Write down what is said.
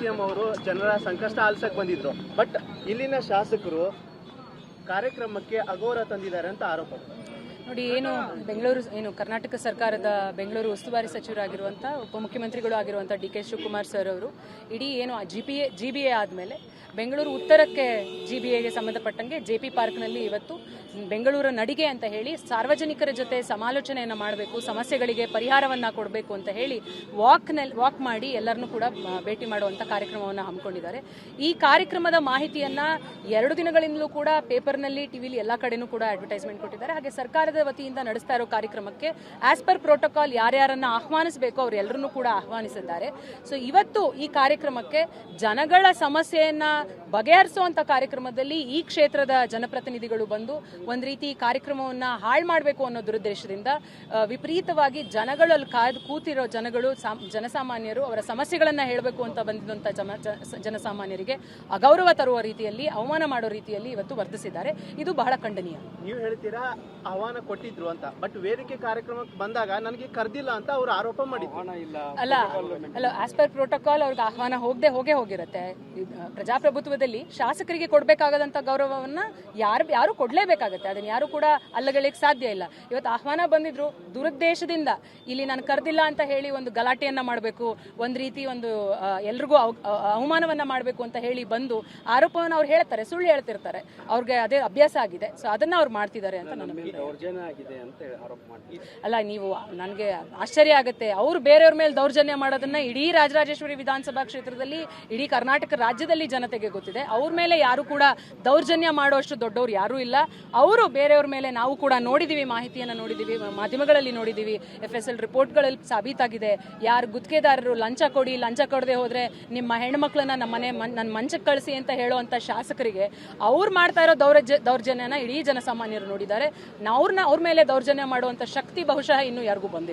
CM ಅವರು ಜನರ ಸಂಕಷ್ಟ ಆಲಿಸಕ್ ಬಂದಿದ್ರು. ಬಟ್ ಇಲ್ಲಿನ ಶಾಸಕರು ಕಾರ್ಯಕ್ರಮಕ್ಕೆ ಅಗೌರವ ತಂದಿದ್ದಾರೆ ಅಂತ ಆರೋಪ. ನೋಡಿ, ಏನು ಕರ್ನಾಟಕ ಸರ್ಕಾರದ ಬೆಂಗಳೂರು ಉಸ್ತುವಾರಿ ಸಚಿವರಾಗಿರುವಂಥ ಉಪಮುಖ್ಯಮಂತ್ರಿಗಳು ಆಗಿರುವಂಥ ಡಿ.ಕೆ. ಶಿವಕುಮಾರ್ ಸರ್ ಅವರು ಇಡೀ ಏನು GBA ಆದಮೇಲೆ ಬೆಂಗಳೂರು ಉತ್ತರಕ್ಕೆ GBAಗೆ ಸಂಬಂಧಪಟ್ಟಂಗೆ JP ಪಾರ್ಕ್ನಲ್ಲಿ ಇವತ್ತು ಬೆಂಗಳೂರು ನಡಿಗೆ ಅಂತ ಹೇಳಿ ಸಾರ್ವಜನಿಕರ ಜೊತೆ ಸಮಾಲೋಚನೆಯನ್ನು ಮಾಡಬೇಕು, ಸಮಸ್ಯೆಗಳಿಗೆ ಪರಿಹಾರವನ್ನು ಕೊಡಬೇಕು ಅಂತ ಹೇಳಿ ವಾಕ್ ಮಾಡಿ ಎಲ್ಲರನ್ನೂ ಕೂಡ ಭೇಟಿ ಮಾಡುವಂಥ ಕಾರ್ಯಕ್ರಮವನ್ನು ಹಮ್ಮಿಕೊಂಡಿದ್ದಾರೆ. ಈ ಕಾರ್ಯಕ್ರಮದ ಮಾಹಿತಿಯನ್ನು 2 ದಿನಗಳಿಂದಲೂ ಕೂಡ ಪೇಪರ್ನಲ್ಲಿ, ಟಿವಿಲಿ ಎಲ್ಲ ಕಡೆನೂ ಕೂಡ ಅಡ್ವರ್ಟೈಸ್ಮೆಂಟ್ ಕೊಟ್ಟಿದ್ದಾರೆ. ಹಾಗೆ ಸರ್ಕಾರದ ವತಿಯಿಂದ ನಡೆಸ್ತಾ ಇರೋ ಕಾರ್ಯಕ್ರಮಕ್ಕೆ ಆಸ್ ಪರ್ ಪ್ರೋಟೋಕಾಲ್ ಯಾರ್ಯಾರನ್ನ ಆಹ್ವಾನಿಸಬೇಕು ಅವರೆಲ್ಲರನ್ನೂ ಕೂಡ ಆಹ್ವಾನಿಸಿದ್ದಾರೆ. ಸೊ ಇವತ್ತು ಈ ಕಾರ್ಯಕ್ರಮಕ್ಕೆ ಜನಗಳ ಸಮಸ್ಯೆಯನ್ನ ಬಗೆಹರಿಸುವಂತ ಕಾರ್ಯಕ್ರಮದಲ್ಲಿ ಈ ಕ್ಷೇತ್ರದ ಜನಪ್ರತಿನಿಧಿಗಳು ಬಂದು ಒಂದು ರೀತಿ ಈ ಕಾರ್ಯಕ್ರಮವನ್ನ ಹಾಳು ಮಾಡಬೇಕು ಅನ್ನೋ ದುರುದ್ದೇಶದಿಂದ ವಿಪರೀತವಾಗಿ ಜನಗಳಲ್ಲಿ ಕಾಯ್ದು ಕೂತಿರೋ ಜನಸಾಮಾನ್ಯರು ಅವರ ಸಮಸ್ಯೆಗಳನ್ನ ಹೇಳಬೇಕು ಅಂತ ಬಂದಿದ್ದಂಥ ಜನಸಾಮಾನ್ಯರಿಗೆ ಅಗೌರವ ತರುವ ರೀತಿಯಲ್ಲಿ, ಅವಮಾನ ಮಾಡೋ ರೀತಿಯಲ್ಲಿ ಇವತ್ತು ವರ್ತಿಸಿದ್ದಾರೆ. ಇದು ಬಹಳ ಖಂಡನೀಯ. ನೀವು ಹೇಳ್ತೀರಾ ಆಹ್ವಾನ ಕೊಟ್ಟಿದ್ರು ಅಂತ, ಬಟ್ ವೇದಿಕೆ ಕಾರ್ಯಕ್ರಮಕ್ಕೆ ಬಂದಾಗ ನನಗೆ ಕರೆದಿಲ್ಲ ಅಂತ ಅವರು ಆರೋಪ ಮಾಡಿದ್ರು. ಅಲ್ಲ ಆಸ್ ಪರ್ ಪ್ರೋಟೋಕಾಲ್ ಅವ್ರಿಗೆ ಆಹ್ವಾನ ಹೋಗಿರುತ್ತೆ. ಪ್ರಜಾಪ್ರಭುತ್ವದಲ್ಲಿ ಶಾಸಕರಿಗೆ ಕೊಡಬೇಕಾಗದಂತ ಗೌರವವನ್ನ ಯಾರು ಕೊಡ್ಲೇಬೇಕಾಗತ್ತೆ. ಅದನ್ನ ಯಾರು ಕೂಡ ಅಲ್ಲಗಳಿಗೆ ಸಾಧ್ಯ ಇಲ್ಲ. ಇವತ್ತು ಆಹ್ವಾನ ಬಂದಿದ್ರು, ದುರುದ್ದೇಶದಿಂದ ಇಲ್ಲಿ ನಾನು ಕರೆದಿಲ್ಲ ಅಂತ ಹೇಳಿ ಒಂದು ಗಲಾಟೆಯನ್ನ ಮಾಡಬೇಕು, ಒಂದು ರೀತಿ ಎಲ್ರಿಗೂ ಅವಮಾನವನ್ನ ಮಾಡಬೇಕು ಅಂತ ಹೇಳಿ ಬಂದು ಆರೋಪವನ್ನು ಅವ್ರು ಹೇಳ್ತಾರೆ, ಸುಳ್ಳು ಹೇಳ್ತಿರ್ತಾರೆ. ಅವ್ರಿಗೆ ಅದೇ ಅಭ್ಯಾಸ ಆಗಿದೆ. ಸೊ ಅದನ್ನ ಅವ್ರು ಮಾಡ್ತಿದ್ದಾರೆ ಅಂತ ನನ್ನ ಅಲ್ಲ, ನೀವು ನನಗೆ ಆಶ್ಚರ್ಯ ಆಗುತ್ತೆ. ಅವ್ರು ಬೇರೆಯವ್ರ ಮೇಲೆ ದೌರ್ಜನ್ಯ ಮಾಡೋದನ್ನ ಇಡೀ ರಾಜರಾಜೇಶ್ವರಿ ವಿಧಾನಸಭಾ ಕ್ಷೇತ್ರದಲ್ಲಿ, ಇಡೀ ಕರ್ನಾಟಕ ರಾಜ್ಯದಲ್ಲಿ ಜನತೆಗೆ ಗೊತ್ತಿದೆ. ಅವ್ರ ಮೇಲೆ ಯಾರು ಕೂಡ ದೌರ್ಜನ್ಯ ಮಾಡುವಷ್ಟು ದೊಡ್ಡವ್ರು ಯಾರೂ ಇಲ್ಲ. ಅವರು ಬೇರೆಯವ್ರ ಮೇಲೆ ನಾವು ಕೂಡ ನೋಡಿದೀವಿ, ಮಾಹಿತಿಯನ್ನು ನೋಡಿದೀವಿ, ಮಾಧ್ಯಮಗಳಲ್ಲಿ ನೋಡಿದೀವಿ, FSL ರಿಪೋರ್ಟ್ಗಳಲ್ಲಿ ಸಾಬೀತಾಗಿದೆ. ಯಾರು ಗುತ್ತಿಗೆದಾರರು ಲಂಚ ಕೊಡದೆ ಹೋದ್ರೆ ನಿಮ್ಮ ಹೆಣ್ಮಕ್ಳನ್ನ ನನ್ನ ಮಂಚಕ್ಕೆ ಕಳಿಸಿ ಅಂತ ಹೇಳುವಂತ ಶಾಸಕರಿಗೆ ಅವ್ರು ಮಾಡ್ತಾ ಇರೋ ದೌರ್ಜನ್ಯನ ಇಡೀ ಜನಸಾಮಾನ್ಯರು ನೋಡಿದ್ದಾರೆ. ಅವ್ರ ಮೇಲೆ ದೌರ್ಜನ್ಯ ಮಾಡುವಂತ ಶಕ್ತಿ ಬಹುಶಃ ಇನ್ನು ಯಾರಿಗೂ ಬಂದಿಲ್ಲ.